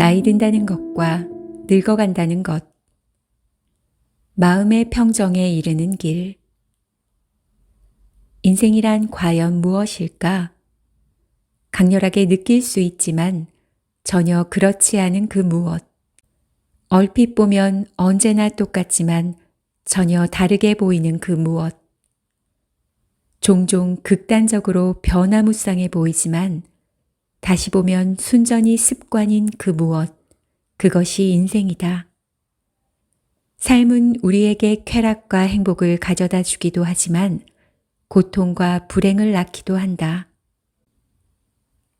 나이 든다는 것과 늙어간다는 것, 마음의 평정에 이르는 길. 인생이란 과연 무엇일까? 강렬하게 느낄 수 있지만 전혀 그렇지 않은 그 무엇. 얼핏 보면 언제나 똑같지만 전혀 다르게 보이는 그 무엇. 종종 극단적으로 변화무쌍해 보이지만 다시 보면 순전히 습관인 그 무엇. 그것이 인생이다. 삶은 우리에게 쾌락과 행복을 가져다 주기도 하지만 고통과 불행을 낳기도 한다.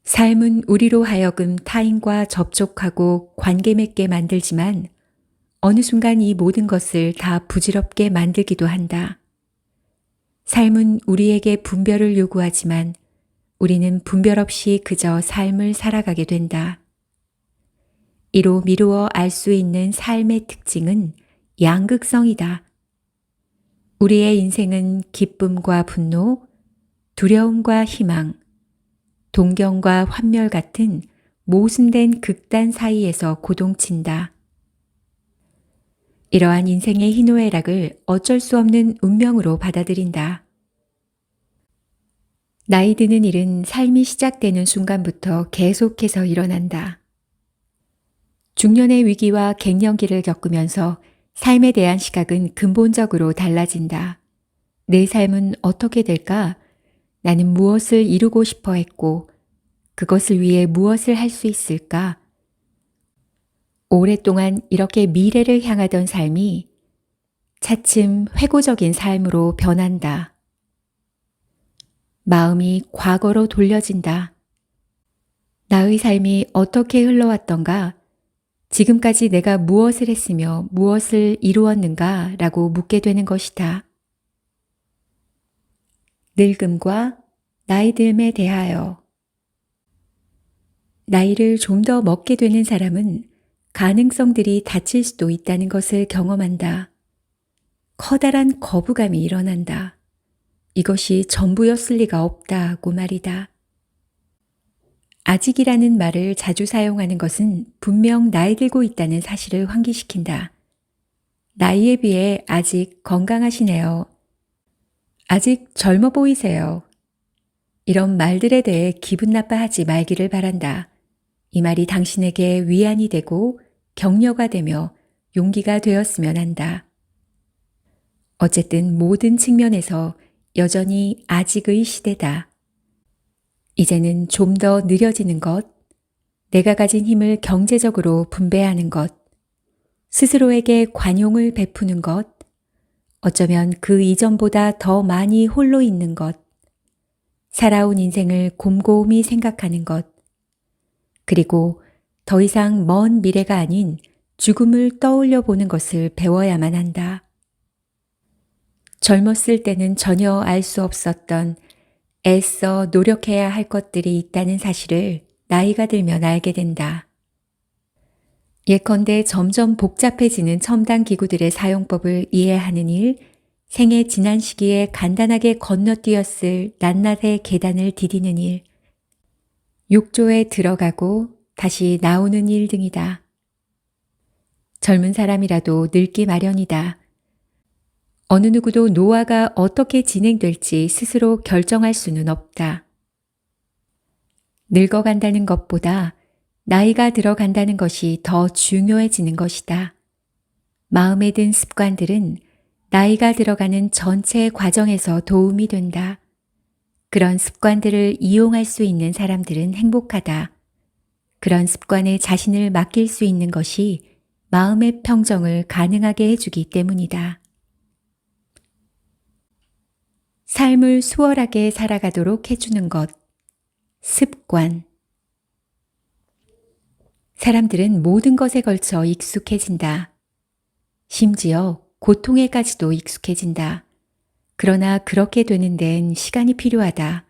삶은 우리로 하여금 타인과 접촉하고 관계 맺게 만들지만 어느 순간 이 모든 것을 다 부질없게 만들기도 한다. 삶은 우리에게 분별을 요구하지만 우리는 분별 없이 그저 삶을 살아가게 된다. 이로 미루어 알 수 있는 삶의 특징은 양극성이다. 우리의 인생은 기쁨과 분노, 두려움과 희망, 동경과 환멸 같은 모순된 극단 사이에서 고동친다. 이러한 인생의 희노애락을 어쩔 수 없는 운명으로 받아들인다. 나이 드는 일은 삶이 시작되는 순간부터 계속해서 일어난다. 중년의 위기와 갱년기를 겪으면서 삶에 대한 시각은 근본적으로 달라진다. 내 삶은 어떻게 될까? 나는 무엇을 이루고 싶어 했고, 그것을 위해 무엇을 할 수 있을까? 오랫동안 이렇게 미래를 향하던 삶이 차츰 회고적인 삶으로 변한다. 마음이 과거로 돌려진다. 나의 삶이 어떻게 흘러왔던가? 지금까지 내가 무엇을 했으며 무엇을 이루었는가? 라고 묻게 되는 것이다. 늙음과 나이듦에 대하여. 나이를 좀 더 먹게 되는 사람은 가능성들이 닫힐 수도 있다는 것을 경험한다. 커다란 거부감이 일어난다. 이것이 전부였을 리가 없다고 말이다. 아직이라는 말을 자주 사용하는 것은 분명 나이 들고 있다는 사실을 환기시킨다. 나이에 비해 아직 건강하시네요. 아직 젊어 보이세요. 이런 말들에 대해 기분 나빠하지 말기를 바란다. 이 말이 당신에게 위안이 되고 격려가 되며 용기가 되었으면 한다. 어쨌든 모든 측면에서 여전히 아직의 시대다. 이제는 좀 더 느려지는 것, 내가 가진 힘을 경제적으로 분배하는 것, 스스로에게 관용을 베푸는 것, 어쩌면 그 이전보다 더 많이 홀로 있는 것, 살아온 인생을 곰곰이 생각하는 것, 그리고 더 이상 먼 미래가 아닌 죽음을 떠올려 보는 것을 배워야만 한다. 젊었을 때는 전혀 알 수 없었던 애써 노력해야 할 것들이 있다는 사실을 나이가 들면 알게 된다. 예컨대 점점 복잡해지는 첨단 기구들의 사용법을 이해하는 일, 생애 지난 시기에 간단하게 건너뛰었을 낱낱의 계단을 디디는 일, 욕조에 들어가고 다시 나오는 일 등이다. 젊은 사람이라도 늙기 마련이다. 어느 누구도 노화가 어떻게 진행될지 스스로 결정할 수는 없다. 늙어간다는 것보다 나이가 들어간다는 것이 더 중요해지는 것이다. 마음에 든 습관들은 나이가 들어가는 전체 과정에서 도움이 된다. 그런 습관들을 이용할 수 있는 사람들은 행복하다. 그런 습관에 자신을 맡길 수 있는 것이 마음의 평정을 가능하게 해주기 때문이다. 삶을 수월하게 살아가도록 해주는 것. 습관. 사람들은 모든 것에 걸쳐 익숙해진다. 심지어 고통에까지도 익숙해진다. 그러나 그렇게 되는 데는 시간이 필요하다.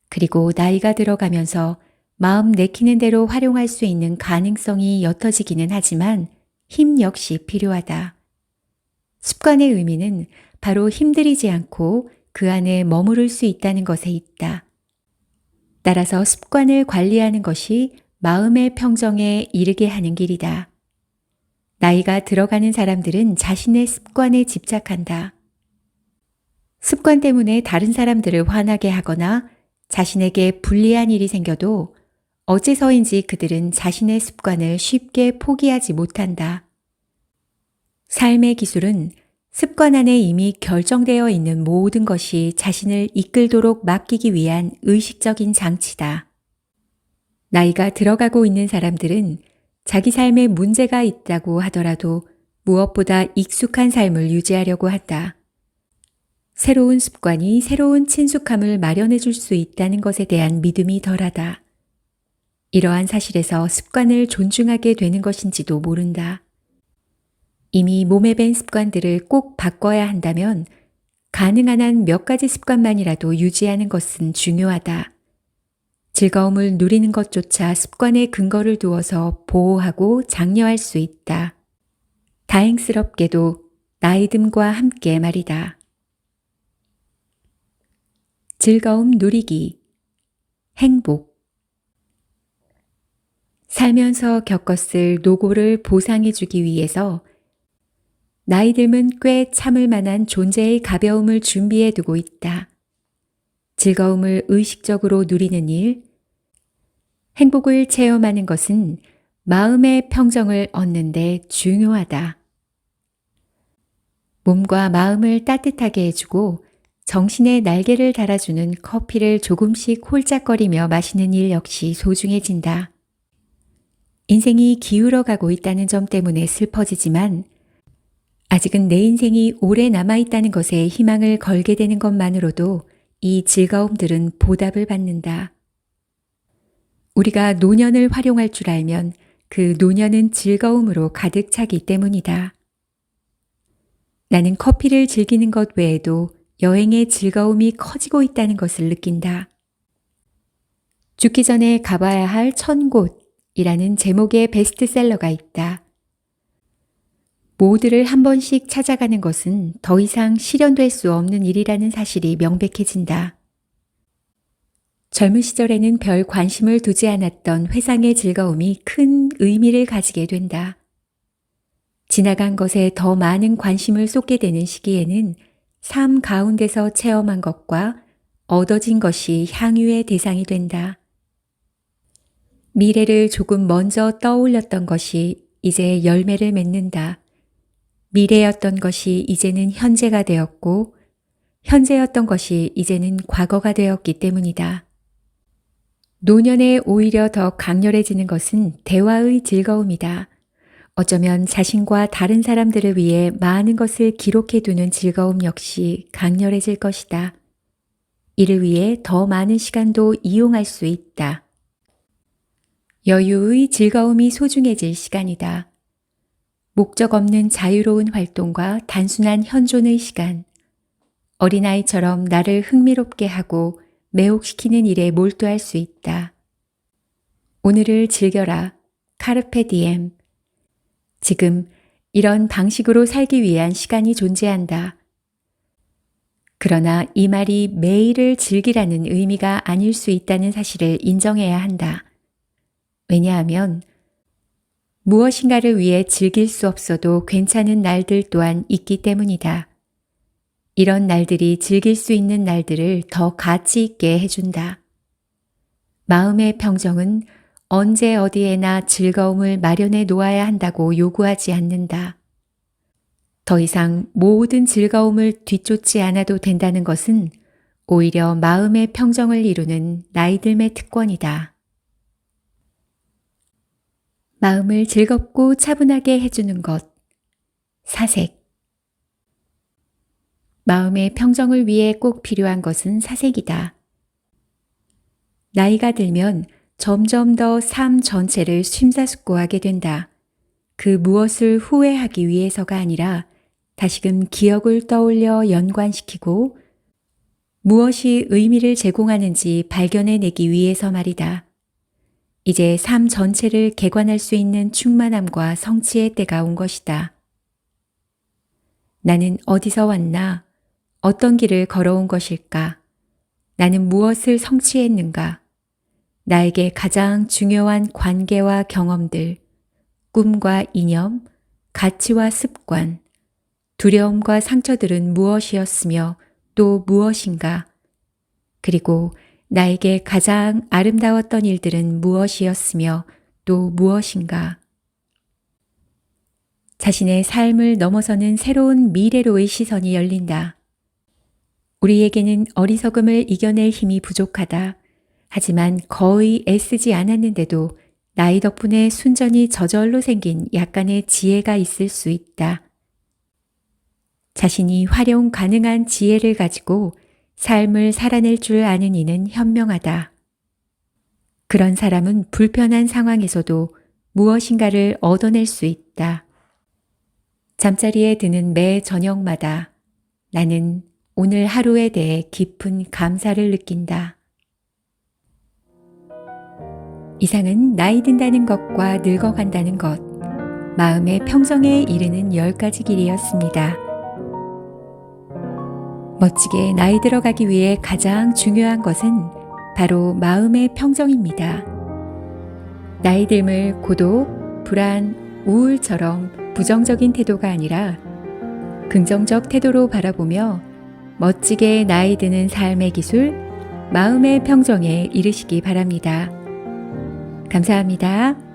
그리고 나이가 들어가면서 마음 내키는 대로 활용할 수 있는 가능성이 옅어지기는 하지만 힘 역시 필요하다. 습관의 의미는 바로 힘들이지 않고 그 안에 머무를 수 있다는 것에 있다. 따라서 습관을 관리하는 것이 마음의 평정에 이르게 하는 길이다. 나이가 들어가는 사람들은 자신의 습관에 집착한다. 습관 때문에 다른 사람들을 화나게 하거나 자신에게 불리한 일이 생겨도 어째서인지 그들은 자신의 습관을 쉽게 포기하지 못한다. 삶의 기술은 습관 안에 이미 결정되어 있는 모든 것이 자신을 이끌도록 맡기기 위한 의식적인 장치다. 나이가 들어가고 있는 사람들은 자기 삶에 문제가 있다고 하더라도 무엇보다 익숙한 삶을 유지하려고 한다. 새로운 습관이 새로운 친숙함을 마련해 줄 수 있다는 것에 대한 믿음이 덜하다. 이러한 사실에서 습관을 존중하게 되는 것인지도 모른다. 이미 몸에 밴 습관들을 꼭 바꿔야 한다면 가능한 한 몇 가지 습관만이라도 유지하는 것은 중요하다. 즐거움을 누리는 것조차 습관에 근거를 두어서 보호하고 장려할 수 있다. 다행스럽게도 나이듦과 함께 말이다. 즐거움 누리기, 행복. 살면서 겪었을 노고를 보상해주기 위해서 나이 듦은 꽤 참을 만한 존재의 가벼움을 준비해 두고 있다. 즐거움을 의식적으로 누리는 일, 행복을 체험하는 것은 마음의 평정을 얻는 데 중요하다. 몸과 마음을 따뜻하게 해주고 정신에 날개를 달아주는 커피를 조금씩 홀짝거리며 마시는 일 역시 소중해진다. 인생이 기울어 가고 있다는 점 때문에 슬퍼지지만 아직은 내 인생이 오래 남아있다는 것에 희망을 걸게 되는 것만으로도 이 즐거움들은 보답을 받는다. 우리가 노년을 활용할 줄 알면 그 노년은 즐거움으로 가득 차기 때문이다. 나는 커피를 즐기는 것 외에도 여행의 즐거움이 커지고 있다는 것을 느낀다. 죽기 전에 가봐야 할 1000곳이라는 제목의 베스트셀러가 있다. 모두를 한 번씩 찾아가는 것은 더 이상 실현될 수 없는 일이라는 사실이 명백해진다. 젊은 시절에는 별 관심을 두지 않았던 회상의 즐거움이 큰 의미를 가지게 된다. 지나간 것에 더 많은 관심을 쏟게 되는 시기에는 삶 가운데서 체험한 것과 얻어진 것이 향유의 대상이 된다. 미래를 조금 먼저 떠올렸던 것이 이제 열매를 맺는다. 미래였던 것이 이제는 현재가 되었고 현재였던 것이 이제는 과거가 되었기 때문이다. 노년에 오히려 더 강렬해지는 것은 대화의 즐거움이다. 어쩌면 자신과 다른 사람들을 위해 많은 것을 기록해두는 즐거움 역시 강렬해질 것이다. 이를 위해 더 많은 시간도 이용할 수 있다. 여유의 즐거움이 소중해질 시간이다. 목적 없는 자유로운 활동과 단순한 현존의 시간. 어린아이처럼 나를 흥미롭게 하고 매혹시키는 일에 몰두할 수 있다. 오늘을 즐겨라. 카르페 디엠. 지금 이런 방식으로 살기 위한 시간이 존재한다. 그러나 이 말이 매일을 즐기라는 의미가 아닐 수 있다는 사실을 인정해야 한다. 왜냐하면 무엇인가를 위해 즐길 수 없어도 괜찮은 날들 또한 있기 때문이다. 이런 날들이 즐길 수 있는 날들을 더 가치 있게 해준다. 마음의 평정은 언제 어디에나 즐거움을 마련해 놓아야 한다고 요구하지 않는다. 더 이상 모든 즐거움을 뒤쫓지 않아도 된다는 것은 오히려 마음의 평정을 이루는 나이듦의 특권이다. 마음을 즐겁고 차분하게 해주는 것. 사색. 마음의 평정을 위해 꼭 필요한 것은 사색이다. 나이가 들면 점점 더 삶 전체를 심사숙고하게 된다. 그 무엇을 후회하기 위해서가 아니라 다시금 기억을 떠올려 연관시키고 무엇이 의미를 제공하는지 발견해내기 위해서 말이다. 이제 삶 전체를 개관할 수 있는 충만함과 성취의 때가 온 것이다. 나는 어디서 왔나? 어떤 길을 걸어온 것일까? 나는 무엇을 성취했는가? 나에게 가장 중요한 관계와 경험들, 꿈과 이념, 가치와 습관, 두려움과 상처들은 무엇이었으며 또 무엇인가? 그리고 나에게 가장 아름다웠던 일들은 무엇이었으며 또 무엇인가? 자신의 삶을 넘어서는 새로운 미래로의 시선이 열린다. 우리에게는 어리석음을 이겨낼 힘이 부족하다. 하지만 거의 애쓰지 않았는데도 나이 덕분에 순전히 저절로 생긴 약간의 지혜가 있을 수 있다. 자신이 활용 가능한 지혜를 가지고 삶을 살아낼 줄 아는 이는 현명하다. 그런 사람은 불편한 상황에서도 무엇인가를 얻어낼 수 있다. 잠자리에 드는 매 저녁마다 나는 오늘 하루에 대해 깊은 감사를 느낀다. 이상은 나이 든다는 것과 늙어간다는 것, 마음의 평정에 이르는 10가지 길이었습니다. 멋지게 나이 들어가기 위해 가장 중요한 것은 바로 마음의 평정입니다. 나이 듦을 고독, 불안, 우울처럼 부정적인 태도가 아니라 긍정적 태도로 바라보며 멋지게 나이 드는 삶의 기술, 마음의 평정에 이르시기 바랍니다. 감사합니다.